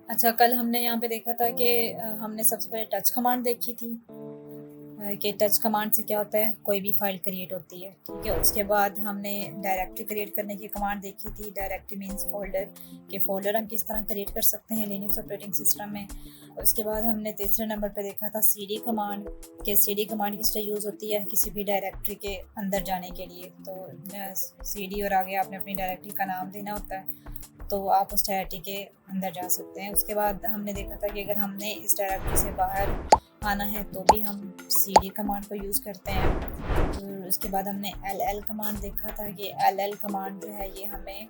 अच्छा, कल हमने यहाँ पे देखा था कि हमने सबसे पहले टच कमांड देखी थी कि टच कमांड से क्या होता है, कोई भी फाइल क्रिएट होती है, ठीक है। उसके बाद हमने डायरेक्टरी क्रिएट करने की कमांड देखी थी। डायरेक्टरी मीन्स फोल्डर, के फोल्डर हम किस तरह क्रिएट कर सकते हैं लिनक्स ऑपरेटिंग सिस्टम में। उसके बाद हमने तीसरे नंबर पे देखा था सीडी कमांड, कि सीडी कमांड किस लिए यूज़ होती है, किसी भी डायरेक्टरी के अंदर जाने के लिए। तो सीडी और आगे आपने अपनी डायरेक्टरी का नाम देना होता है, तो आप उस डायरेक्टरी के अंदर जा सकते हैं। उसके बाद हमने देखा था कि अगर हमने इस डायरेक्टरी से बाहर आना है तो भी हम cd कमांड को यूज़ करते हैं। तो उसके बाद हमने ll कमांड देखा था कि ll कमांड जो है ये हमें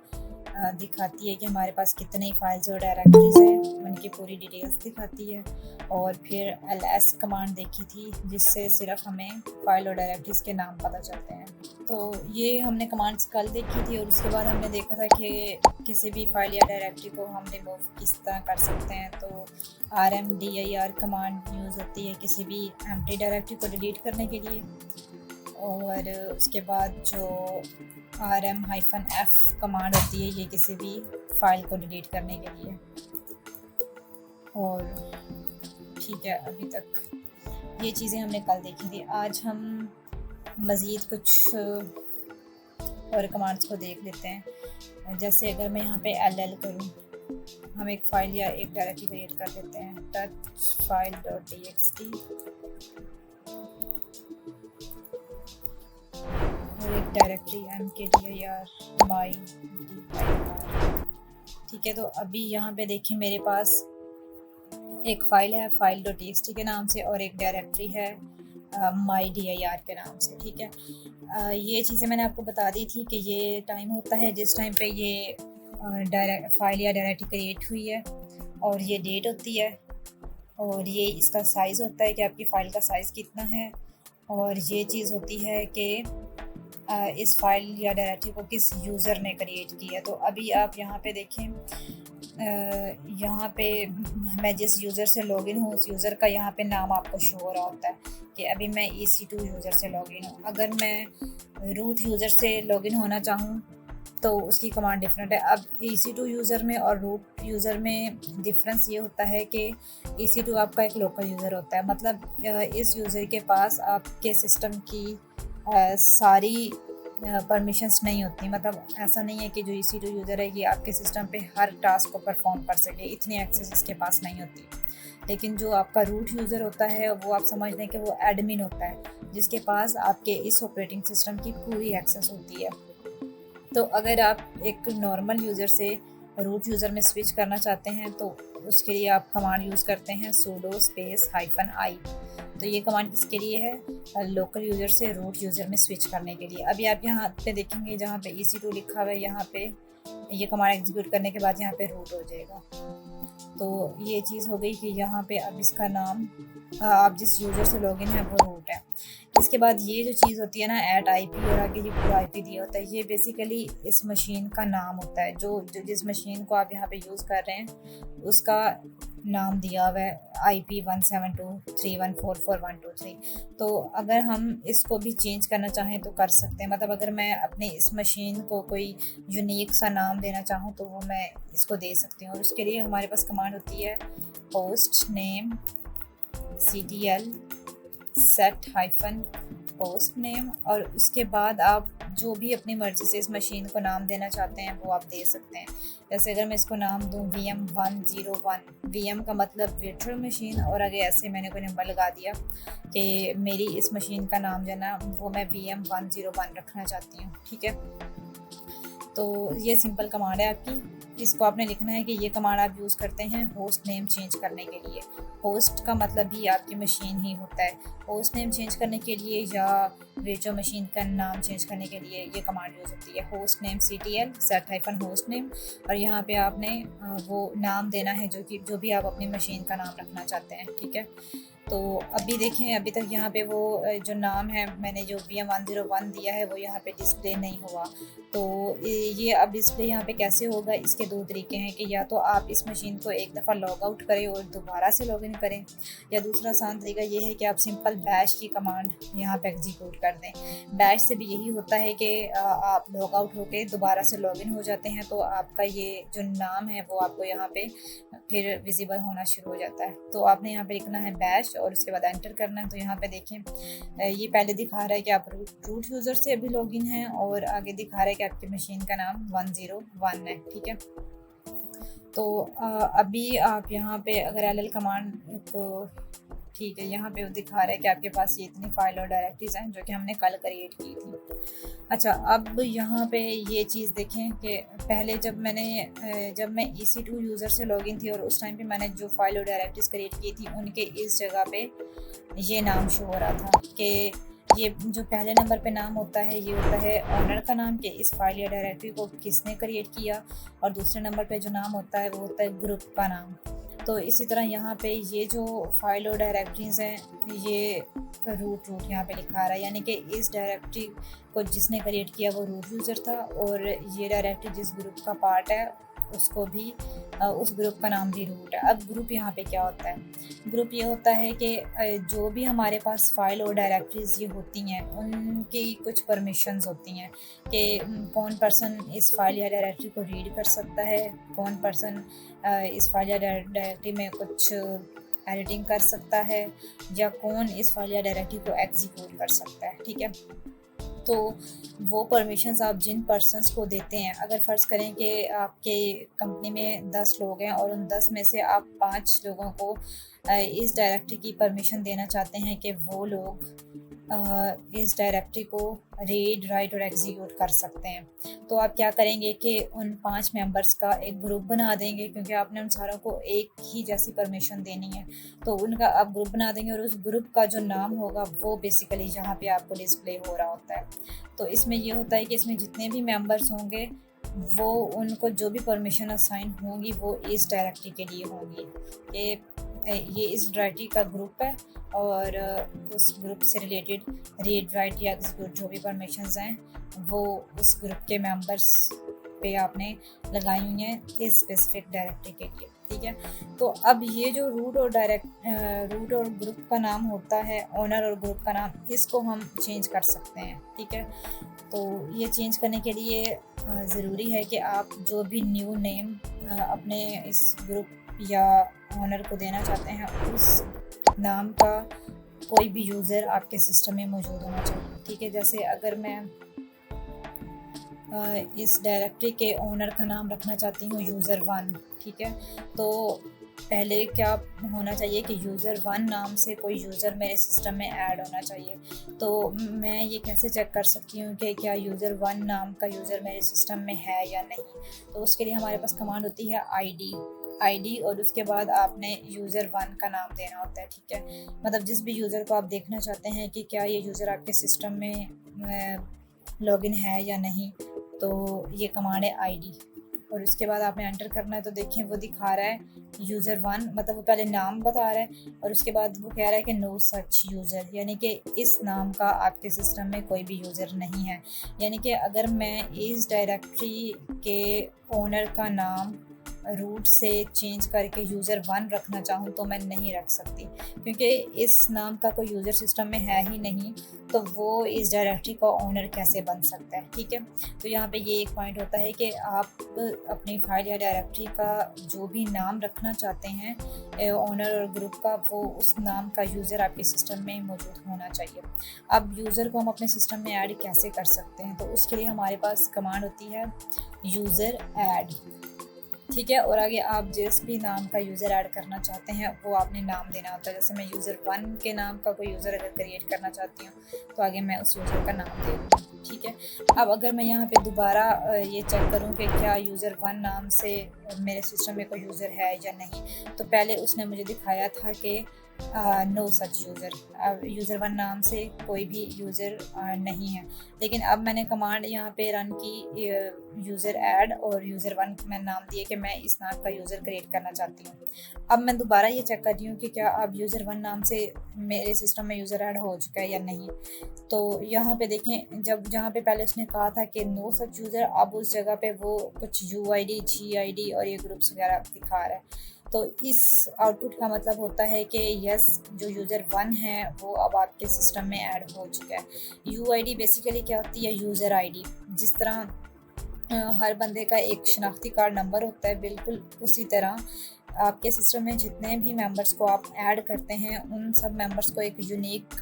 दिखाती है कि हमारे पास कितनी फाइल्स और डायरेक्टरीज हैं, उनकी पूरी डिटेल्स दिखाती है। और फिर ls कमांड देखी थी जिससे सिर्फ हमें फाइल और डायरेक्टरीज के नाम पता चलते हैं। तो ये हमने कमांड्स कल देखी थी। और उसके बाद हमने देखा था कि किसी भी फाइल या डायरेक्टरी को हम रिमूव किस तरह कर सकते हैं। तो rmdir कमांड यूज़ होती है किसी भी एम्प्टी डायरेक्टरी को डिलीट करने के लिए। और उसके बाद जो rm-f कमांड होती है ये किसी भी फाइल को डिलीट करने के लिए। और ठीक है, अभी तक ये चीज़ें हमने कल देखी थी। आज हम मज़ीद कुछ और कमांड्स को देख लेते हैं। जैसे अगर मैं यहाँ पे ll करूँ, हम एक फ़ाइल या एक डायरेक्टरी क्रिएट कर देते हैं, touch file.txt, और एक डायरेक्टरी mkdir my dir। ठीक है, तो अभी यहाँ पे देखिए मेरे पास एक फ़ाइल है file.txt के नाम से और एक डायरेक्टरी है my.dir के नाम से। ठीक है, ये चीज़ें मैंने आपको बता दी थी कि ये टाइम होता है जिस टाइम पे ये फाइल या डायरेक्टरी क्रिएट हुई है, और ये डेट होती है, और ये इसका साइज़ होता है कि आपकी फ़ाइल का साइज़ कितना है, और ये चीज़ होती है कि इस फाइल या डायरेक्टरी को किस यूज़र ने क्रिएट किया। तो अभी आप यहाँ पे देखें, यहाँ पे मैं जिस यूज़र से लॉगिन हूँ उस यूज़र का यहाँ पे नाम आपको शो हो रहा होता है कि अभी मैं EC2 यूज़र से लॉगिन हूँ। अगर मैं रूट यूज़र से लॉगिन होना चाहूँ तो उसकी कमांड डिफरेंट है। अब EC2 यूज़र में और रूट यूज़र में डिफरेंस ये होता है कि EC2 आपका एक लोकल यूज़र होता है, मतलब इस यूज़र के पास आपके सिस्टम की सारी परमिशंस नहीं होती। मतलब ऐसा नहीं है कि जो EC2 यूज़र है ये आपके सिस्टम पे हर टास्क को परफॉर्म कर सके, इतनी एक्सेस इसके पास नहीं होती। लेकिन जो आपका रूट यूज़र होता है वो आप समझ लें कि वो एडमिन होता है, जिसके पास आपके इस ऑपरेटिंग सिस्टम की पूरी एक्सेस होती है। तो अगर आप एक नॉर्मल यूज़र से रूट यूज़र में स्विच करना चाहते हैं तो उसके लिए आप कमांड यूज़ करते हैं sudo space -i। तो ये कमांड किसके लिए है? लोकल यूज़र से रूट यूज़र में स्विच करने के लिए। अभी आप यहाँ पे देखेंगे जहाँ पे EC2 लिखा हुआ है, यहाँ पे ये कमांड एग्जीक्यूट करने के बाद यहाँ पे रूट हो जाएगा। तो ये चीज़ हो गई कि यहाँ पे अब इसका नाम आप जिस यूज़र से लॉगिन है वो रूट है। इसके बाद ये जो चीज़ होती है ना @IP और आगे ये पूरा IP दिया होता है, ये बेसिकली इस मशीन का नाम होता है। जो जिस मशीन को आप यहाँ पे यूज़ कर रहे हैं उसका नाम दिया हुआ है IP 17231444123। तो अगर हम इसको भी चेंज करना चाहें तो कर सकते हैं। मतलब अगर मैं अपने इस मशीन को कोई यूनिक सा नाम देना चाहूँ तो वो मैं इसको दे सकती हूँ। और उसके लिए हमारे पास कमांड होती है host name ctl set-host name, और उसके बाद आप जो भी अपनी मर्ज़ी से इस मशीन को नाम देना चाहते हैं वो आप दे सकते हैं। जैसे अगर मैं इसको नाम दूँ VM101, VM का मतलब वर्चुअल मशीन, और आगे ऐसे मैंने कोई नंबर लगा दिया कि मेरी इस मशीन का नाम जो है ना वो मैं VM101 रखना चाहती हूँ। ठीक है, तो ये सिंपल कमांड है आपकी। इसको आपने लिखना है कि ये कमांड आप यूज़ करते हैं होस्ट नेम चेंज करने के लिए। होस्ट का मतलब भी आपकी मशीन ही होता है। होस्ट नेम चेंज करने के लिए या वर्चुअल मशीन का नाम चेंज करने के लिए ये कमांड यूज़ होती है host name ctl set-host name। और यहाँ पे आपने वो नाम देना है जो भी आप अपनी मशीन का नाम रखना चाहते हैं। ठीक है, तो अभी देखें, अभी तक यहाँ पे वो जो नाम है मैंने जो VM101 दिया है वो यहाँ पे डिस्प्ले नहीं हुआ। तो ये अब डिस्प्ले यहाँ पे कैसे होगा, इसके दो तरीके हैं कि या तो आप इस मशीन को एक दफ़ा लॉग आउट करें और दोबारा से लॉगिन करें, या दूसरा आसान तरीका ये है कि आप सिंपल बैश की कमांड यहाँ पे एग्जीक्यूट कर दें। बैश से भी यही होता है कि आप लॉग आउट होकर दोबारा से लॉगिन हो जाते हैं, तो आपका ये जो नाम है वो आपको यहाँ पे फिर विजिबल होना शुरू हो जाता है। तो आपने यहाँ पे लिखना है बैश और उसके बाद एंटर करना है। तो यहाँ पे देखें ये पहले दिखा रहा है कि आप रूट यूज़र से अभी लॉगिन हैं और आगे दिखा रहा है कि आपकी मशीन का नाम 101 है। ठीक है, तो अभी आप यहाँ पे अगर LL कमांड को, ठीक है, यहाँ पे वो दिखा रहा है कि आपके पास ये इतनी फाइल और डायरेक्टरीज हैं जो कि हमने कल क्रिएट की थी। अच्छा, अब यहाँ पे ये चीज़ देखें कि पहले जब मैं EC2 यूज़र से लॉगिन थी और उस टाइम पे मैंने जो फाइल और डायरेक्टरीज क्रिएट की थी उनके इस जगह पे ये नाम शो हो रहा था कि ये जो पहले नंबर पे नाम होता है ये होता है ऑनर का नाम, कि इस फाइल या डायरेक्टरी को किसने क्रिएट किया, और दूसरे नंबर पे जो नाम होता है वो होता है ग्रुप का नाम। तो इसी तरह यहाँ पे ये जो फाइल और डायरेक्टरीज हैं ये रूट यहाँ पे लिखा रहा है, यानी कि इस डायरेक्टरी को जिसने क्रिएट किया वो रूट यूज़र था, और ये डायरेक्टरी जिस ग्रुप का पार्ट है उसको भी उस ग्रुप का नाम भी रूट है। अब ग्रुप यहाँ पे क्या होता है, ग्रुप ये होता है कि जो भी हमारे पास फाइल और डायरेक्टरीज ये होती हैं उनकी कुछ परमिशंस होती हैं कि कौन पर्सन इस फाइल या डायरेक्टरी को रीड कर सकता है, कौन पर्सन इस फाइल या डायरेक्टरी में कुछ एडिटिंग कर सकता है, या कौन इस फाइल या डायरेक्टरी को एग्जीक्यूट कर सकता है। ठीक है, तो वो परमिशंस आप जिन पर्सन्स को देते हैं, अगर फ़र्ज़ करें कि आपके कंपनी में 10 लोग हैं और उन 10 में से आप 5 लोगों को इस डायरेक्टरी की परमिशन देना चाहते हैं कि वो लोग इस डायरेक्टरी को रीड, राइट और एग्जीक्यूट कर सकते हैं, तो आप क्या करेंगे कि उन 5 मेंबर्स का एक ग्रुप बना देंगे, क्योंकि आपने उन सारों को एक ही जैसी परमिशन देनी है। तो उनका आप ग्रुप बना देंगे और उस ग्रुप का जो नाम होगा वो बेसिकली यहाँ पे आपको डिस्प्ले हो रहा होता है। तो इसमें ये होता है कि इसमें जितने भी मेंबर्स होंगे वो उनको जो भी परमिशन असाइन होंगी वो इस डायरेक्टरी के लिए होंगी कि ये इस डायरेक्टरी का ग्रुप है और उस ग्रुप से रिलेटेड रीड, राइट या एग्जीक्यूट जो भी परमिशंस हैं वो उस ग्रुप के मेंबर्स पे आपने लगाई हुई हैं इस स्पेसिफिक डायरेक्टरी के लिए। ठीक है, तो अब ये जो रूट और ग्रुप का नाम होता है, ओनर और ग्रुप का नाम, इसको हम चेंज कर सकते हैं। ठीक है, तो ये चेंज करने के लिए ज़रूरी है कि आप जो भी न्यू नेम अपने इस ग्रुप या ओनर को देना चाहते हैं उस नाम का कोई भी यूज़र आपके सिस्टम में मौजूद होना चाहिए। ठीक है, जैसे अगर मैं इस डायरेक्टरी के ओनर का नाम रखना चाहती हूँ यूज़र1, ठीक है, तो पहले क्या होना चाहिए कि यूज़र1 नाम से कोई यूज़र मेरे सिस्टम में ऐड होना चाहिए। तो मैं ये कैसे चेक कर सकती हूँ कि क्या यूज़र1 नाम का यूज़र मेरे सिस्टम में है या नहीं। तो उसके लिए हमारे पास कमांड होती है ID और उसके बाद आपने यूज़र1 का नाम देना होता है। ठीक है, मतलब जिस भी यूज़र को आप देखना चाहते हैं कि क्या ये यूज़र आपके सिस्टम में लॉगिन है या नहीं, तो ये कमांड है ID और उसके बाद आपने एंटर करना है। तो देखें वो दिखा रहा है यूज़र1, मतलब वो पहले नाम बता रहा है और उसके बाद वो कह रहा है कि नो सच यूज़र, यानी कि इस नाम का आपके सिस्टम में कोई भी यूज़र नहीं है। यानी कि अगर मैं इस डायरेक्टरी के ओनर का नाम रूट से चेंज करके यूज़र1 रखना चाहूँ तो मैं नहीं रख सकती, क्योंकि इस नाम का कोई यूज़र सिस्टम में है ही नहीं, तो वो इस डायरेक्टरी का ओनर कैसे बन सकता है। ठीक है, तो यहाँ पे ये एक पॉइंट होता है कि आप अपनी फाइल या डायरेक्टरी का जो भी नाम रखना चाहते हैं ओनर और ग्रुप का, वो उस नाम का यूज़र आपके सिस्टम में मौजूद होना चाहिए। अब यूज़र को हम अपने सिस्टम में ऐड कैसे कर सकते हैं, तो उसके लिए हमारे पास कमांड होती है यूज़र ऐड। ठीक है, और आगे आप जिस भी नाम का यूज़र ऐड करना चाहते हैं वो आपने नाम देना होता है। जैसे मैं यूज़र1 के नाम का कोई यूज़र अगर क्रिएट करना चाहती हूँ तो आगे मैं उस यूज़र का नाम दे दूँगी। ठीक है, अब अगर मैं यहाँ पे दोबारा ये चेक करूँ कि क्या यूज़र1 नाम से मेरे सिस्टम में कोई यूज़र है या नहीं, तो पहले उसने मुझे दिखाया था कि नो सच यूज़र, अब यूज़र वन नाम से कोई भी यूज़र नहीं है। लेकिन अब मैंने कमांड यहाँ पे रन की यूज़र ऐड और यूज़र वन मैंने नाम दिए कि मैं इस नाम का यूज़र क्रिएट करना चाहती हूँ। अब मैं दोबारा ये चेक कर रही हूँ कि क्या अब यूज़र वन नाम से मेरे सिस्टम में यूज़र ऐड हो चुका है या नहीं। तो यहाँ पे देखें, जब जहाँ पे पहले उसने कहा था कि नो सच यूज़र, अब उस जगह पे वो कुछ UID GID और ये ग्रुप्स वगैरह दिखा रहा है। तो इस आउटपुट का मतलब होता है कि यस, जो यूज़र वन है वो अब आपके सिस्टम में ऐड हो चुका है। UID बेसिकली क्या होती है? User ID। जिस तरह हर बंदे का एक शनाख्ती कार्ड नंबर होता है, बिल्कुल उसी तरह आपके सिस्टम में जितने भी मेंबर्स को आप ऐड करते हैं उन सब मेंबर्स को एक यूनिक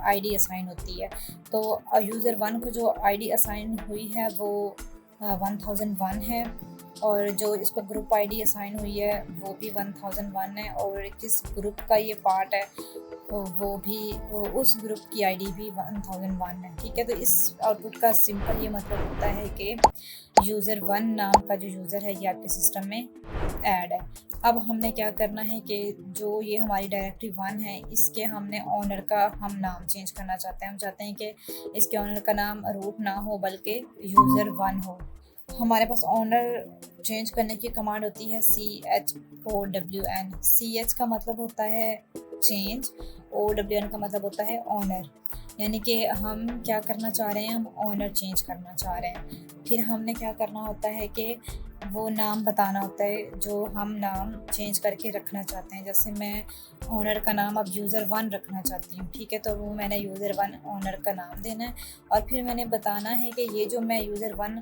ID असाइन होती है। तो यूज़र वन को जो ID असाइन हुई है वो 1001 है, और जो इसको ग्रुप ID असाइन हुई है वो भी 1001 है, और किस ग्रुप का ये पार्ट है वो भी उस ग्रुप की ID भी 1001 है। ठीक है, तो इस आउटपुट का सिंपल ये मतलब होता है कि यूज़र वन नाम का जो यूज़र है ये आपके सिस्टम में ऐड है। अब हमने क्या करना है कि जो ये हमारी डायरेक्टरी वन है इसके हमने ऑनर का हम नाम चेंज करना चाहते हैं। हम चाहते हैं कि इसके ऑनर का नाम रूट ना हो बल्कि यूज़र वन हो। हमारे पास ऑनर चेंज करने की कमांड होती है CHOWN। CH का मतलब होता है चेंज, OWN का मतलब होता है ऑनर। यानी कि हम क्या करना चाह रहे हैं? हम ऑनर चेंज करना चाह रहे हैं। फिर हमने क्या करना होता है कि वो नाम बताना होता है जो हम नाम चेंज करके रखना चाहते हैं। जैसे मैं ऑनर का नाम अब यूज़र वन रखना चाहती हूँ। ठीक है, तो वो मैंने यूज़र वन ऑनर का नाम देना है, और फिर मैंने बताना है कि ये जो मैं यूज़र वन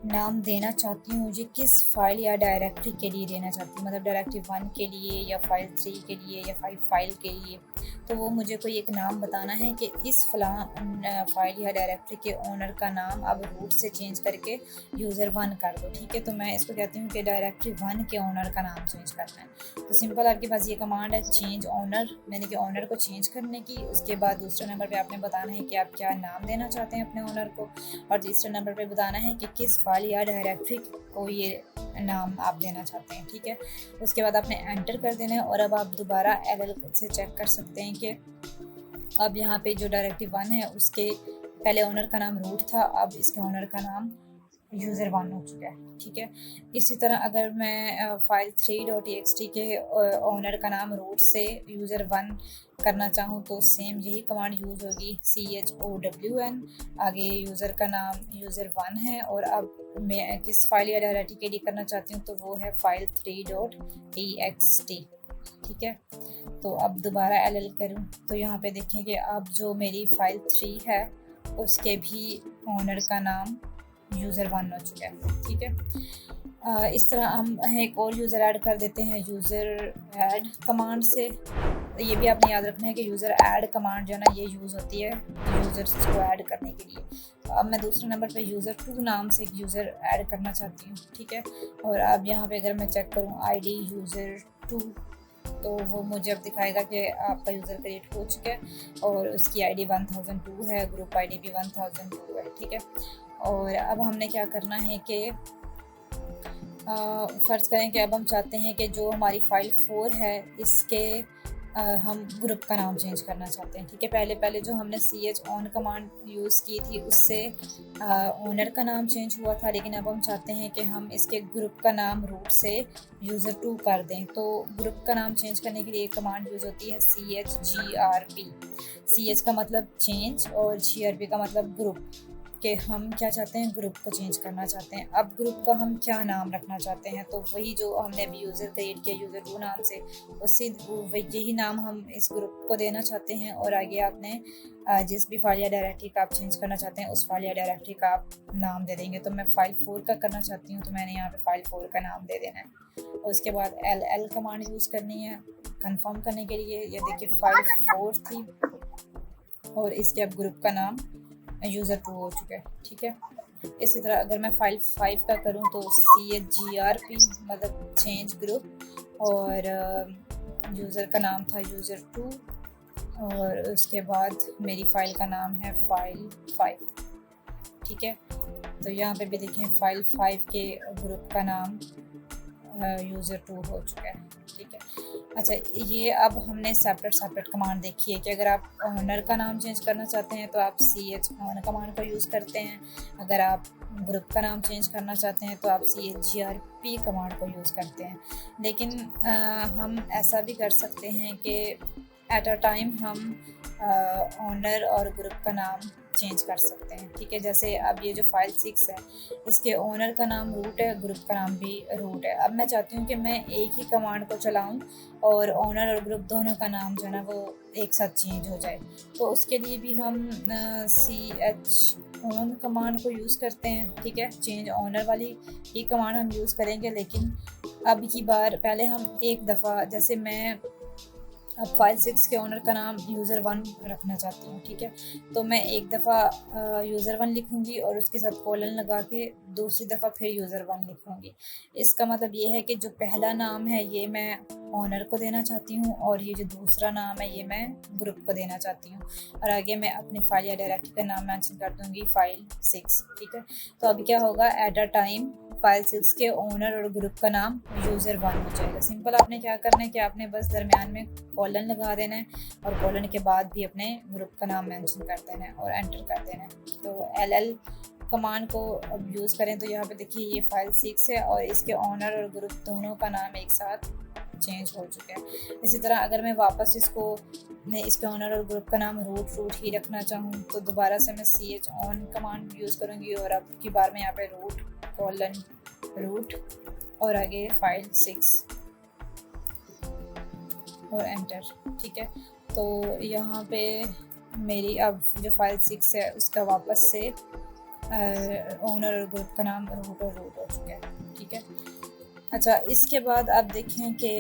नाम देना चाहती हूँ ये किस फाइल या डायरेक्टरी के लिए देना चाहती हूँ, मतलब डायरेक्टरी वन के लिए या फाइल 3 के लिए या फाइल के लिए। तो वो मुझे कोई एक नाम बताना है कि इस फलां फाइल या डायरेक्टरी के ओनर का नाम अब रूट से चेंज करके यूज़र वन कर दो। ठीक है, तो मैं इसको कहती हूँ कि डायरेक्टरी वन के ओनर का नाम चेंज करना है। तो सिंपल आपके पास ये कमांड है चेंज ऑनर, यानी कि ऑनर को चेंज करने की। उसके बाद दूसरे नंबर पे आपने बताना है कि आप क्या नाम देना चाहते हैं अपने ओनर को, और तीसरे नंबर पे बताना है कि किस फाइल या डायरेक्टरी को ये नाम आप देना चाहते हैं। ठीक है, उसके बाद आपने एंटर कर देना है, और अब आप दोबारा LL से चेक कर सकते हैं कि अब यहाँ पे जो डायरेक्टरी वन है उसके पहले ओनर का नाम रूट था, अब इसके ओनर का नाम यूज़र वन हो चुका है। ठीक है, इसी तरह अगर मैं फाइल 3.txt के ओनर का नाम रूट से यूज़र वन करना चाहूँ तो सेम यही कमांड यूज़ होगी CHOWN। आगे यूज़र का नाम यूज़र वन है, और अब मैं किस फाइल या डायरेक्टरी के लिए करना चाहती हूँ तो वो है फाइल 3.txt। ठीक है, तो अब दोबारा LL करूँ तो यहाँ पे देखें कि अब जो मेरी फाइल 3 है उसके भी ओनर का नाम यूज़र वन हो चुका है। ठीक है, इस तरह हम एक और यूज़र ऐड कर देते हैं यूज़र ऐड कमांड से। ये भी आपने याद रखना है कि यूज़र ऐड कमांड जो है ना ये यूज़ होती है यूज़र्स को ऐड करने के लिए। तो अब मैं दूसरे नंबर पे यूज़र टू नाम से एक यूज़र ऐड करना चाहती हूँ। ठीक है, और अब यहाँ पे अगर मैं चेक करूँ ID यूज़र टू तो वो मुझे अब दिखाएगा कि आपका यूज़र क्रिएट हो चुका है, और उसकी ID 1002 है, ग्रुप ID भी 1002 है। ठीक है, और अब हमने क्या करना है कि फ़र्ज़ करें कि अब हम चाहते हैं कि जो हमारी फाइल 4 है इसके हम ग्रुप का नाम चेंज करना चाहते हैं। ठीक है, पहले जो हमने CHON कमांड यूज़ की थी उससे ओनर का नाम चेंज हुआ था, लेकिन अब हम चाहते हैं कि हम इसके ग्रुप का नाम रूट से यूज़र टू कर दें। तो ग्रुप का नाम चेंज करने के लिए एक कमांड यूज़ होती है CHGRP। CH का मतलब चेंज और GRP का मतलब ग्रुप, कि हम क्या चाहते हैं? ग्रुप को चेंज करना चाहते हैं। अब ग्रुप का हम क्या नाम रखना चाहते हैं, तो वही जो हमने अभी यूज़र क्रिएट किया यूज़र टू नाम से, उससे यही नाम हम इस ग्रुप को देना चाहते हैं, और आगे आपने जिस भी फाइल या डायरेक्टरी का आप चेंज करना चाहते हैं उस फाइल या डायरेक्टरी का आप नाम दे देंगे। तो मैं फाइल 4 का करना चाहती हूँ तो मैंने यहाँ पे फाइल 4 का नाम दे देना है, और उसके बाद LL कमांड यूज़ करनी है कंफर्म करने के लिए। ये देखिए फाइल 4 थी और इसके अब ग्रुप का नाम यूज़र टू हो चुका है। ठीक है, इसी तरह अगर मैं फाइल 5 का करूँ तो CHGRP मतलब चेंज ग्रुप, और यूज़र का नाम था यूज़र टू, और उसके बाद मेरी फ़ाइल का नाम है फाइल 5। ठीक है, तो यहाँ पे भी देखें फाइल 5 के ग्रुप का नाम यूज़र 2 हो चुका है। ठीक है, अच्छा ये अब हमने सेपरेट कमांड देखी है कि अगर आप ओनर का नाम चेंज करना चाहते हैं तो आप CHON कमांड को यूज़ करते हैं, अगर आप ग्रुप का नाम चेंज करना चाहते हैं तो आप CHGRP कमांड को यूज़ करते हैं। लेकिन हम ऐसा भी कर सकते हैं कि एट अ टाइम हम ओनर और ग्रुप का नाम चेंज कर सकते हैं। ठीक है, जैसे अब ये जो फाइल 6 है इसके ओनर का नाम रूट है, ग्रुप का नाम भी रूट है। अब मैं चाहती हूँ कि मैं एक ही कमांड को चलाऊँ और ओनर और ग्रुप दोनों का नाम जो है ना वो एक साथ चेंज हो जाए। तो उसके लिए भी हम CHON कमांड को यूज़ करते हैं। ठीक है, चेंज ओनर वाली ही कमांड हम यूज़ करेंगे, लेकिन अब की बार पहले हम एक दफ़ा, जैसे मैं अब फाइल 6 के ओनर का नाम यूज़र 1 रखना चाहती हूँ। ठीक है, तो मैं एक दफ़ा यूज़र 1 लिखूँगी और उसके साथ कोलन लगा के दूसरी दफ़ा फिर यूज़र 1 लिखूँगी। इसका मतलब ये है कि जो पहला नाम है ये मैं ओनर को देना चाहती हूँ और ये जो दूसरा नाम है ये मैं ग्रुप को देना चाहती हूँ, और आगे मैं अपनी फाइल या डायरेक्टरी का नाम मेंशन कर दूँगी फाइल 6। ठीक है, तो अभी क्या होगा, एट अ टाइम फाइल 6 के ओनर और ग्रुप का नाम यूज़र 1 हो जाएगा। सिंपल आपने क्या करना है कि आपने बस दरमियान में कोलन लगा देना है और कोलन के बाद भी अपने ग्रुप का नाम मेंशन कर देना है और एंटर कर देना है। तो LL कमांड को अब यूज़ करें तो यहाँ पे देखिए ये फाइल 6 है और इसके ओनर और ग्रुप दोनों का नाम एक साथ चेंज हो चुका है। इसी तरह अगर मैं वापस इसके ओनर और ग्रुप का नाम रूट ही रखना चाहूँ तो दोबारा से मैं CHON कमांड यूज़ करूँगी और अब की बार मैं यहाँ पे रूट और आगे फाइल 6 और एंटर। ठीक है, तो यहाँ पे मेरी अब जो फाइल 6 है उसका वापस से ओनर और ग्रुप का नाम रूट हो चुका है। ठीक है, अच्छा इसके बाद आप देखें कि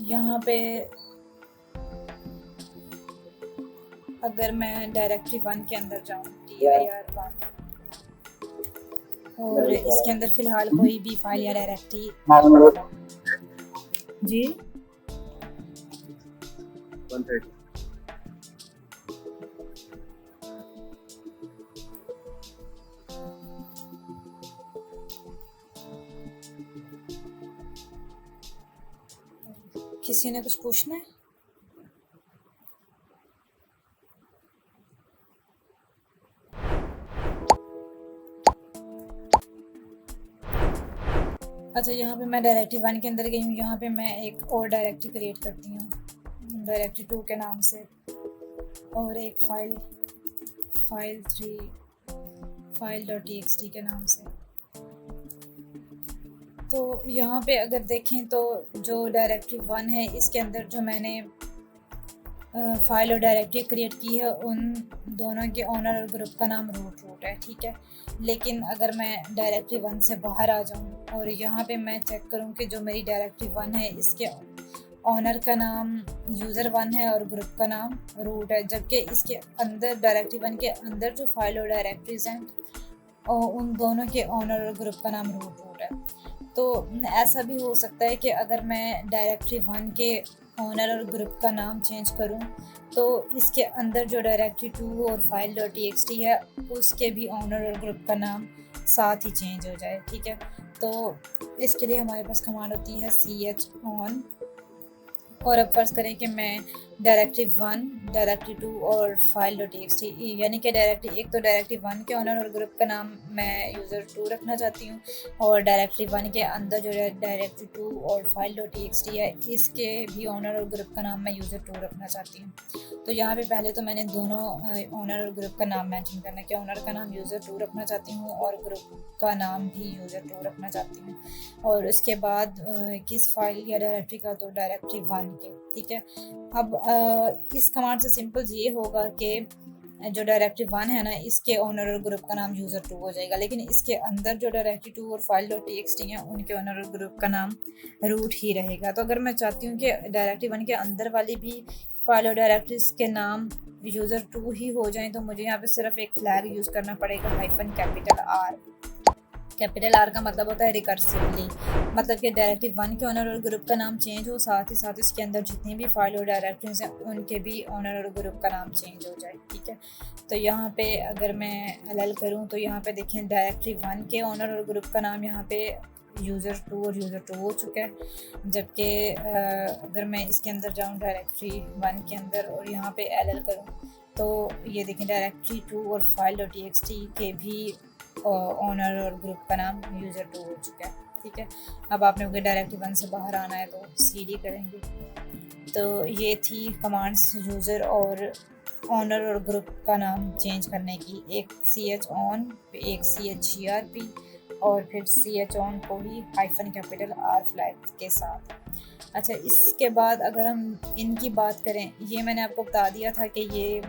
यहाँ पे अगर मैं डायरेक्टरी 1 के अंदर जाऊँ dir1 और इसके अंदर फ़िलहाल कोई भी फाइल या डायरेक्टरी जी 130 किसी ने कुछ पूछना है? अच्छा यहाँ पे मैं डायरेक्टरी 1 के अंदर गई हूँ। यहाँ पे मैं एक और डायरेक्टरी क्रिएट करती हूँ डायरेक्टरी 2 के नाम से और एक फाइल 3 file.txt के नाम से। तो यहाँ पे अगर देखें तो जो डायरेक्टरी 1 है इसके अंदर जो मैंने फाइल और डायरेक्टरी क्रिएट की है उन दोनों के ओनर और ग्रुप का नाम रूट है। ठीक है, लेकिन अगर मैं डायरेक्टरी 1 से बाहर आ जाऊँ और यहाँ पे मैं चेक करूँ कि जो मेरी डायरेक्टरी 1 है इसके ओनर का नाम यूज़र 1 है और ग्रुप का नाम रूट है, जबकि इसके अंदर डायरेक्टरी 1 के अंदर जो फाइल और डायरेक्टरीज हैं उन दोनों के ओनर और ग्रुप का नाम रूट है। तो ऐसा भी हो सकता है कि अगर मैं डायरेक्टरी 1 के ओनर और ग्रुप का नाम चेंज करूं तो इसके अंदर जो डायरेक्टरी 2 और file.txt है उसके भी ओनर और ग्रुप का नाम साथ ही चेंज हो जाए। ठीक है, तो इसके लिए हमारे पास कमांड होती है CHON। और अब फ़र्ज़ करें कि मैं डायरेक्टरी 1, डायरेक्टरी 2 और file.txt यानी कि डायरेक्टरी एक तो डायरेक्टरी 1 के ओनर और ग्रुप का नाम मैं यूज़र 2 रखना चाहती हूँ और डायरेक्टरी 1 के अंदर जो डायरेक्टरी 2 और file.txt है इसके भी ओनर और ग्रुप का नाम मैं यूज़र 2 रखना चाहती हूँ। तो यहाँ पे पहले तो मैंने दोनों ओनर और ग्रुप का नाम मेंशन करना है कि ओनर का नाम यूज़र 2 रखना चाहती हूँ और ग्रुप का नाम भी यूज़र 2 रखना चाहती हूँ, और उसके बाद किस फाइल या डायरेक्टरी का, तो डायरेक्टरी 1 के। ठीक है, अब इस कमांड से सिंपल ये होगा कि जो डायरेक्टरी 1 है ना इसके ओनर और ग्रुप का नाम यूज़र 2 हो जाएगा, लेकिन इसके अंदर जो डायरेक्टरी 2 और file.txt हैं उनके ओनर और ग्रुप का नाम रूट ही रहेगा। तो अगर मैं चाहती हूँ कि डायरेक्टरी 1 के अंदर वाली भी फाइल और डायरेक्टरीज के नाम यूज़र 2 ही हो जाएं तो मुझे यहाँ पे सिर्फ एक फ्लैग यूज़ करना पड़ेगा -R। कैपिटल आर का मतलब होता है रिकर्सिवली, मतलब कि डायरेक्टरी 1 के ओनर और ग्रुप का नाम चेंज हो, साथ ही साथ इसके अंदर जितनी भी फाइल और डायरेक्टरीज हैं उनके भी ओनर और ग्रुप का नाम चेंज हो जाए। ठीक है, तो यहाँ पे अगर मैं एल करूँ तो यहाँ पे देखें डायरेक्टरी 1 के ओनर और ग्रुप का नाम यहाँ पे यूज़र 2 और यूज़र 2 हो चुका है, जबकि अगर मैं इसके अंदर जाऊँ डायरेक्टरी 1 के अंदर और यहाँ पे एल करूँ तो ये देखें डायरेक्टरी 2 और file.txt के भी ओनर और ग्रुप का नाम यूज़र 2 हो चुका है। ठीक है, अब आपने अगर डायरेक्टरी 1 से बाहर आना है तो cd करेंगे। तो ये थी कमांड्स यूज़र और ओनर और ग्रुप का नाम चेंज करने की, एक ch-on, एक chgrp और फिर ch-on को ही -R फ्लैग के साथ। अच्छा, इसके बाद अगर हम इनकी बात करें, ये मैंने आपको बता दिया था कि ये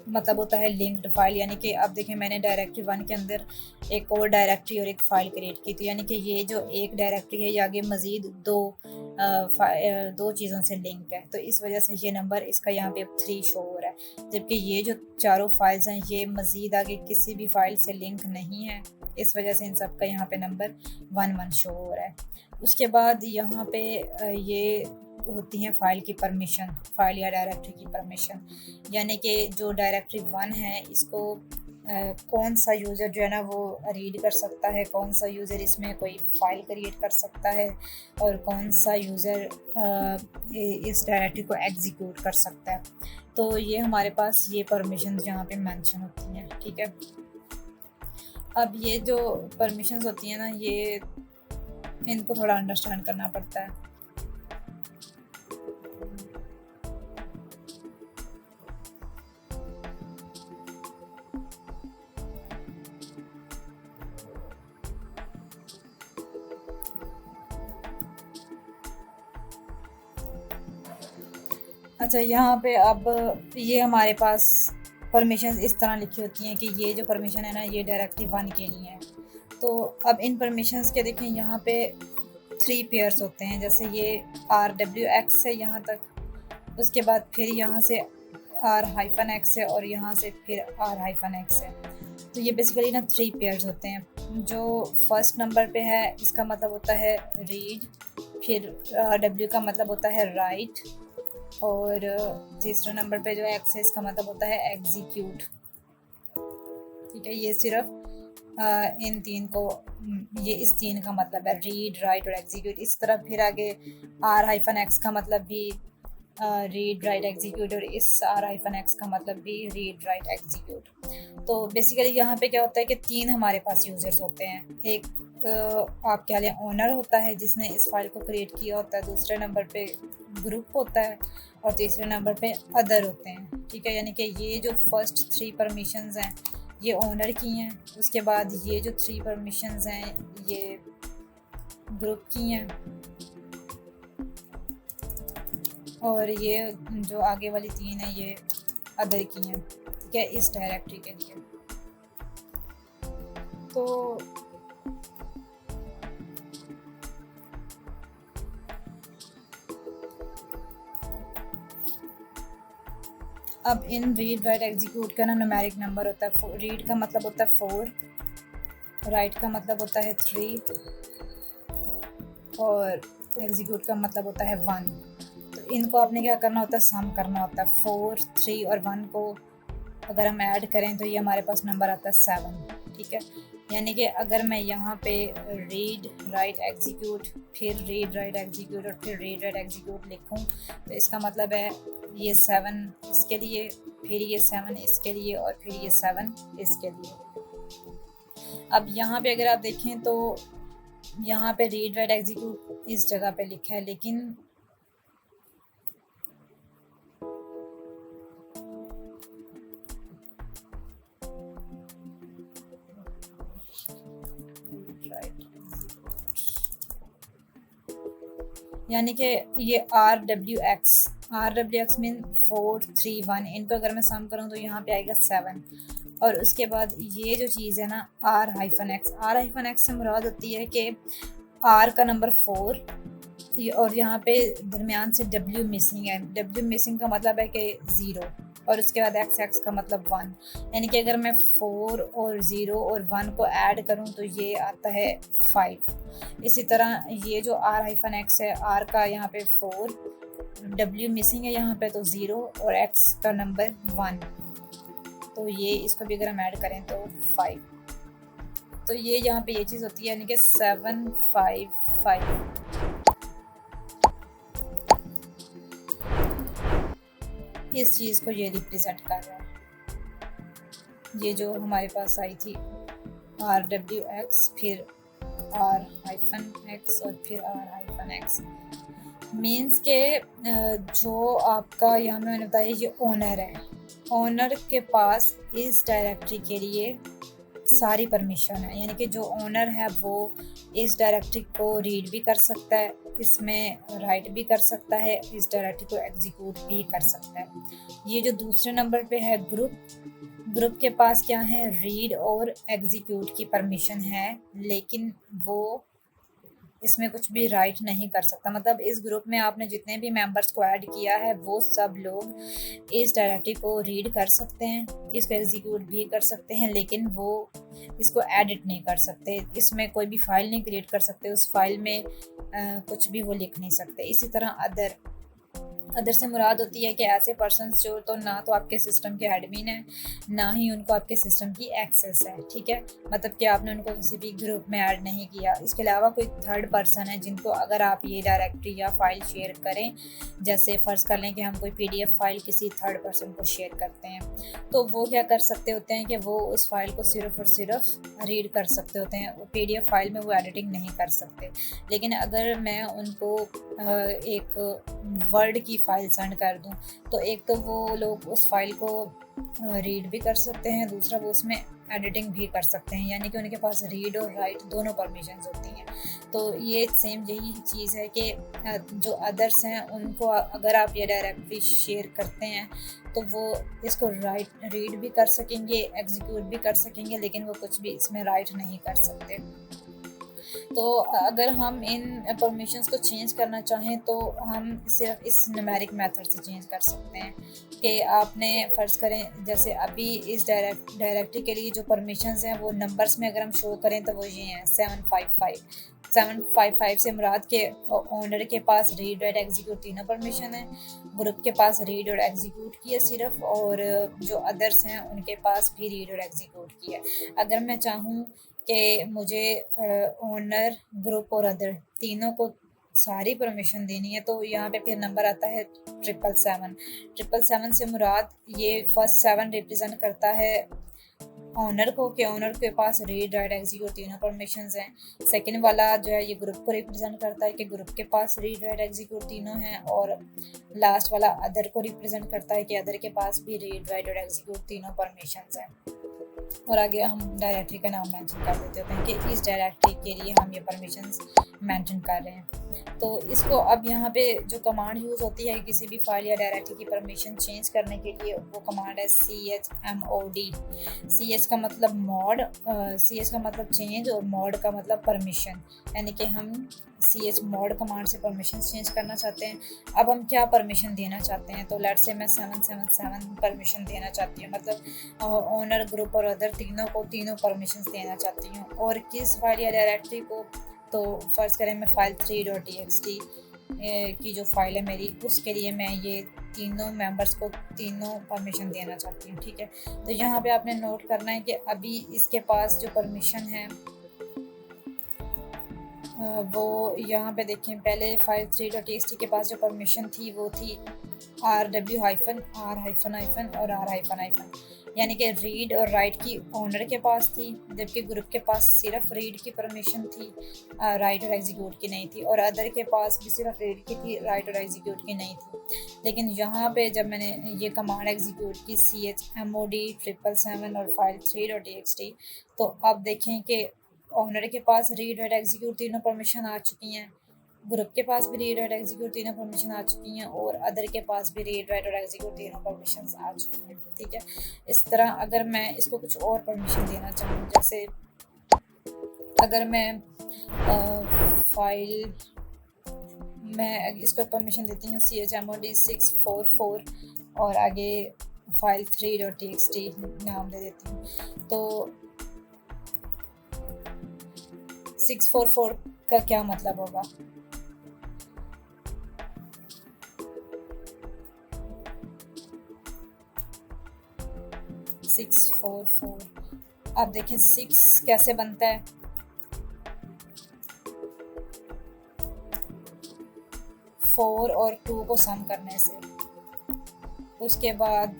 मतलब होता है लिंक्ड फाइल, यानी कि अब देखें मैंने डायरेक्टरी 1 के अंदर एक और डायरेक्टरी और एक फ़ाइल क्रिएट की, तो यानी कि ये जो एक डायरेक्टरी है ये आगे मज़ीद दो चीज़ों से लिंक है, तो इस वजह से ये नंबर इसका यहाँ पे 3 शो हो रहा है, जबकि ये जो चारों फाइल्स हैं ये मज़ीद आगे किसी भी फाइल से लिंक नहीं है, इस वजह से इन सब का यहाँ पे नंबर 1 शो हो रहा है। उसके बाद यहाँ पे ये होती हैं फ़ाइल की परमिशन, फ़ाइल या डायरेक्टरी की परमिशन, यानी कि जो डायरेक्टरी 1 है इसको कौन सा यूज़र जो है ना वो रीड कर सकता है, कौन सा यूज़र इसमें कोई फ़ाइल क्रिएट कर सकता है और कौन सा यूज़र इस डायरेक्टरी को एग्जीक्यूट कर सकता है। तो ये हमारे पास ये परमिशंस यहाँ पे मेंशन होती हैं। ठीक है, अब ये जो परमिशंस होती हैं ना ये इनको थोड़ा अंडरस्टैंड करना पड़ता है। अच्छा, यहाँ पे अब ये हमारे पास परमिशंस इस तरह लिखी होती हैं कि ये जो परमिशन है ना ये डायरेक्टरी 1 के लिए है। तो अब इन परमिशंस के देखें यहाँ पे 3 पेयर्स होते हैं, जैसे ये RWX है यहाँ तक, उसके बाद फिर यहाँ से R-X है और यहाँ से फिर R-X है। तो ये बेसिकली ना 3 पेयर्स होते हैं। जो फर्स्ट नंबर पे है इसका मतलब होता है रीड, फिर W का मतलब होता है राइट और तीसरे नंबर पे जो X है इसका मतलब होता है एग्जीक्यूट। ठीक है, ये सिर्फ इन 3 को, ये इस 3 का मतलब है रीड, राइट और एग्जीक्यूट। इस तरह फिर आगे R-X का मतलब भी रीड, राइट, एग्जीक्यूट और इस R-X का मतलब भी रीड, राइट, एग्जीक्यूट। तो बेसिकली यहाँ पे क्या होता है कि 3 हमारे पास यूज़र्स होते हैं। एक आप क्या लें ओनर होता है जिसने इस फाइल को क्रिएट किया होता है, दूसरे नंबर पे ग्रुप होता है और तीसरे नंबर पे अदर होते हैं। ठीक है, यानी कि ये जो फर्स्ट 3 परमिशंस हैं ये ओनर की हैं, उसके बाद ये जो 3 परमिशंस हैं ये ग्रुप की हैं और ये जो आगे वाली 3 हैं ये अदर की हैं। ठीक है, इस डायरेक्टरी के लिए। तो अब इन रीड, राइट, एग्जीक्यूट का ना न्यूमेरिक नंबर होता है। रीड का मतलब होता है 4, राइट का मतलब होता है 3 और एग्जीक्यूट का मतलब होता है 1। तो इनको आपने क्या करना होता है, सम करना होता है। 4, 3 और 1 को अगर हम ऐड करें तो ये हमारे पास नंबर आता है 7। ठीक है, यानी कि अगर मैं यहाँ पे रीड, राइट, एग्जीक्यूट, फिर रीड, राइट, एग्जीक्यूट और फिर रीड, राइट, एग्जीक्यूट लिखूँ तो इसका मतलब है ये 7 इसके लिए, फिर ये 7 इसके लिए और फिर ये 7 इसके लिए। अब यहाँ पे अगर आप देखें तो यहाँ पे रीड, राइट, एग्जीक्यूट इस जगह पे लिखा है, लेकिन यानी कि ये RWX मीन 4, 3, 1, इनको अगर मैं सम करूँ तो यहाँ पे आएगा 7 और उसके बाद ये जो चीज़ है ना R-X से मुराद होती है कि R का नंबर 4 और यहाँ पे दरमियान से W मिसिंग है। W मिसिंग का मतलब है कि 0। और उसके बाद एक्स, एक्स का मतलब 1, यानी कि अगर मैं 4 और 0 और 1 को ऐड करूं तो ये आता है 5। इसी तरह ये जो R-X है, R का यहाँ पे 4, W मिसिंग है यहाँ पे तो 0 और X का नंबर 1, तो ये इसको भी अगर हम ऐड करें तो 5। तो ये यहाँ पे ये चीज़ होती है, यानी कि 7 5 5। इस चीज़ को ये रिप्रेजेंट कर रहा है। ये जो हमारे पास आई थी RWX, फिर R-X और फिर R-X, मीन्स के जो आपका यहाँ मैंने बताया ये ओनर है, ओनर के पास इस डायरेक्टरी के लिए सारी परमिशन है, यानी कि जो ओनर है वो इस डायरेक्टरी को रीड भी कर सकता है, इसमें राइट भी कर सकता है, इस डायरेक्टरी को एग्जीक्यूट भी कर सकता है। ये जो दूसरे नंबर पे है ग्रुप, ग्रुप के पास क्या है, रीड और एग्जीक्यूट की परमिशन है, लेकिन वो इसमें कुछ भी राइट नहीं कर सकता। मतलब इस ग्रुप में आपने जितने भी मेंबर्स को ऐड किया है वो सब लोग इस डायरेक्टरी को रीड कर सकते हैं, इसको एग्जीक्यूट भी कर सकते हैं, लेकिन वो इसको एडिट नहीं कर सकते, इसमें कोई भी फाइल नहीं क्रिएट कर सकते, उस फाइल में कुछ भी वो लिख नहीं सकते। इसी तरह अदर से मुराद होती है कि ऐसे पर्सन्स जो तो ना तो आपके सिस्टम के एडमिन है, ना ही उनको आपके सिस्टम की एक्सेस है, ठीक है। मतलब कि आपने उनको किसी भी ग्रुप में ऐड नहीं किया। इसके अलावा कोई थर्ड पर्सन है जिनको अगर आप ये डायरेक्टरी या फाइल शेयर करें, जैसे फ़र्ज़ कर लें कि हम कोई PDF फाइल किसी थर्ड पर्सन को शेयर करते हैं, तो वो क्या कर सकते होते हैं कि वो उस फाइल को सिर्फ़ और सिर्फ रीड कर सकते होते हैं, वो PDF फाइल में वो एडिटिंग नहीं कर सकते। लेकिन अगर मैं उनको एक वर्ड की फ़ाइल सेंड कर दूं, तो एक तो वो लोग उस फाइल को रीड भी कर सकते हैं, दूसरा वो उसमें एडिटिंग भी कर सकते हैं, यानी कि उनके पास रीड और राइट दोनों परमिशंस होती हैं। तो ये सेम यही चीज़ है कि जो अदर्स हैं उनको अगर आप ये डायरेक्टली शेयर करते हैं तो वो इसको रीड भी कर सकेंगे, एग्जीक्यूट भी कर सकेंगे, लेकिन वो कुछ भी इसमें राइट नहीं कर सकते। तो अगर हम इन परमिशंस को चेंज करना चाहें तो हम सिर्फ इस न्यूमेरिक मेथड से चेंज कर सकते हैं कि आपने फ़र्ज़ करें जैसे अभी इस डायरेक्टरी के लिए जो परमिशंस हैं वो नंबर्स में अगर हम शो करें तो वो ये हैं 755 से मुराद के ओनर के पास रीड राइट एग्जीक्यूट तीनों परमिशन है, ग्रुप के पास रीड और एग्जीक्यूट की है सिर्फ, और जो अदर्स हैं उनके पास भी रीड और एग्जीक्यूट की है। अगर मैं चाहूँ कि मुझे ओनर, ग्रुप और अदर तीनों को सारी परमिशन देनी है तो यहाँ पे फिर नंबर आता है 777 से मुराद ये फर्स्ट 7 रिप्रेजेंट करता है ओनर को, कि ओनर के पास रीड राइट एग्जीक्यूट तीनों परमिशंस हैं। सेकंड वाला जो है ये ग्रुप को रिप्रेजेंट करता है कि ग्रुप के पास रीड राइट एग्जीक्यूट तीनों हैं, और लास्ट वाला अदर को रिप्रेजेंट करता है कि अदर के पास भी रीड राइट और एग्जीक्यूट तीनों परमिशंस हैं। और आगे हम डायरेक्टरी का नाम मेंशन कर देते होते हैं कि इस डायरेक्टरी के लिए हम ये परमिशंस मेंशन कर रहे हैं। तो इसको अब यहाँ पे जो कमांड यूज़ होती है किसी भी फाइल या डायरेक्टरी की परमिशन चेंज करने के लिए, वो कमांड है chmod। ch का मतलब मॉड, ch का मतलब चेंज और मॉड का मतलब परमिशन, यानी कि हम chmod कमांड से परमिशन चेंज करना चाहते हैं। अब हम क्या परमिशन देना चाहते हैं, तो लेट्स से मैं 777 परमिशन देना चाहती हूँ, मतलब ओनर, ग्रुप और अदर तीनों परमिशन देना चाहती हूँ। और किस फाइल या डायरेक्टरी को, तो फ़र्ज़ करें मैं फाइल 3.txt की जो फाइल है मेरी, उसके लिए मैं ये तीनों मेंबर्स को तीनों परमिशन देना चाहती हूँ, ठीक है। तो यहाँ पे आपने नोट करना है कि अभी इसके पास जो परमिशन है वो यहाँ पे देखें, पहले फाइल 3.txt के पास जो परमिशन थी वो थी RW-, R-, और R-, यानी कि रीड और राइट की ओनर के पास थी, जबकि ग्रुप के पास सिर्फ रीड की परमिशन थी, राइट और एग्जीक्यूट की नहीं थी, और अदर के पास भी सिर्फ रीड की थी, राइट और एग्जीक्यूट की नहीं थी। लेकिन यहाँ पे जब मैंने ये कमांड एग्जीक्यूट की chmod 777 और फाइल 3.txt, तो अब देखें कि ओनर के पास रीड और एग्जीक्यूट तीनों परमिशन आ चुकी हैं, ग्रुप के पास भी रीड राइट एग्जीक्यूट तीनों परमिशन आ चुकी हैं, और अदर के पास भी रीड राइट और एग्जीक्यूट तीनों परमिशंस आ चुकी हैं, ठीक है। इस तरह अगर मैं इसको कुछ और परमिशन देना चाहूँ, जैसे अगर मैं फाइल मैं इसको परमिशन देती हूँ chmod 644 और आगे फाइल 3.txt नाम दे देती हूँ। तो 644 का क्या मतलब होगा? 644। अब देखिए 6 कैसे बनता है। 4 और 2 को सम करने से। उसके बाद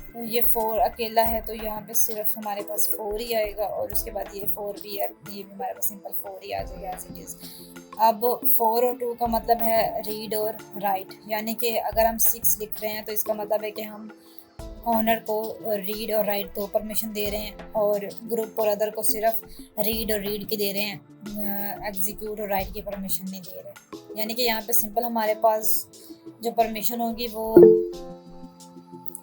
तो ये 4 अकेला है तो यहाँ पे सिर्फ हमारे पास 4 ही आएगा, और उसके बाद ये 4 भी है, ये भी हमारे पास सिंपल 4 ही आ जाएगा एज इट इज़। अब 4 और 2 का मतलब है रीड और राइट, यानी कि अगर हम 6 लिख रहे हैं तो इसका मतलब है कि हम ऑनर को रीड और राइट दो परमिशन दे रहे हैं, और ग्रुप और अदर को सिर्फ रीड की दे रहे हैं, एग्जीक्यूट और राइट की परमिशन नहीं दे रहे। यानी कि यहाँ पे सिंपल हमारे पास जो परमिशन होगी वो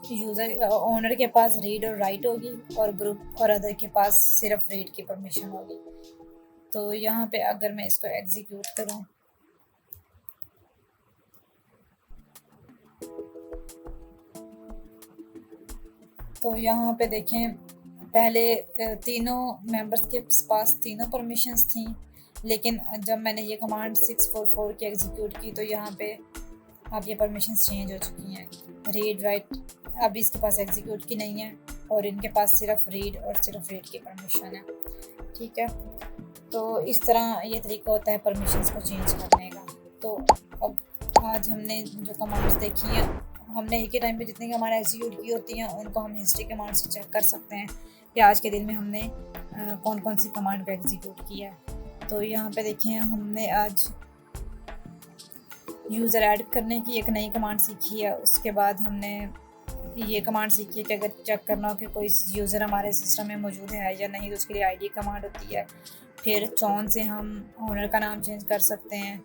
यूज़र ओनर के पास रीड और राइट होगी, और ग्रुप और अदर के पास सिर्फ रीड की परमिशन होगी। तो यहाँ पे अगर मैं इसको एग्जीक्यूट करूँ तो यहाँ पे देखें, पहले तीनों मेंबर्स के पास तीनों परमिशंस थी, लेकिन जब मैंने ये कमांड 644 की एग्जीक्यूट की तो यहाँ पे अब ये परमिशंस चेंज हो चुकी हैं। रीड राइट अब इसके पास एग्जीक्यूट की नहीं है, और इनके पास सिर्फ रीड और सिर्फ रीड की परमिशन है। ठीक है, तो इस तरह ये तरीका होता है परमिशंस को चेंज करने का। तो अब आज हमने जो कमांड्स देखी हैं, हमने एक ही टाइम पे जितनी कमांड एग्जीक्यूट की होती हैं उनको हम हिस्ट्री कमांड से चेक कर सकते हैं कि आज के दिन में हमने कौन कौन सी कमांड को एग्जीक्यूट किया है। तो यहाँ पे देखिए, हमने आज यूज़र ऐड करने की एक नई कमांड सीखी है। उसके बाद हमने ये कमांड सीखी है कि अगर चेक करना हो कि कोई यूज़र हमारे सिस्टम में मौजूद है या नहीं तो उसके लिए आईडी कमांड होती है। फिर चौन से हम ओनर का नाम चेंज कर सकते हैं।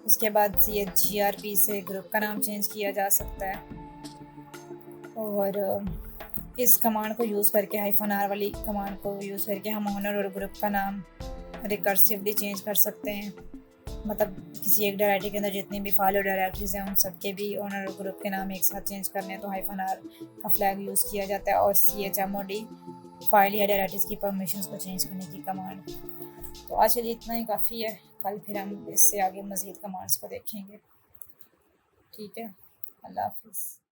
उसके बाद CHGRP से ग्रुप का नाम चेंज किया जा सकता है, और इस कमांड को यूज़ करके -R वाली कमांड को यूज़ करके हम ओनर और ग्रुप का नाम रिकर्सिवली चेंज कर सकते हैं। मतलब किसी एक डायरेक्टरी के अंदर जितनी भी फाइल और डायरेक्टरीज हैं उन सबके भी ओनर और ग्रुप के नाम एक साथ चेंज करने हैं तो -R का फ्लैग यूज़ किया जाता है, और CHMOD फाइल या डायरेक्टरीज की परमिशंस को चेंज करने की कमांड। तो आज के लिए इतना ही काफ़ी है, कल फिर हम इससे आगे मज़ीद कमांड्स को देखेंगे। ठीक है, अल्लाह हाफिज़।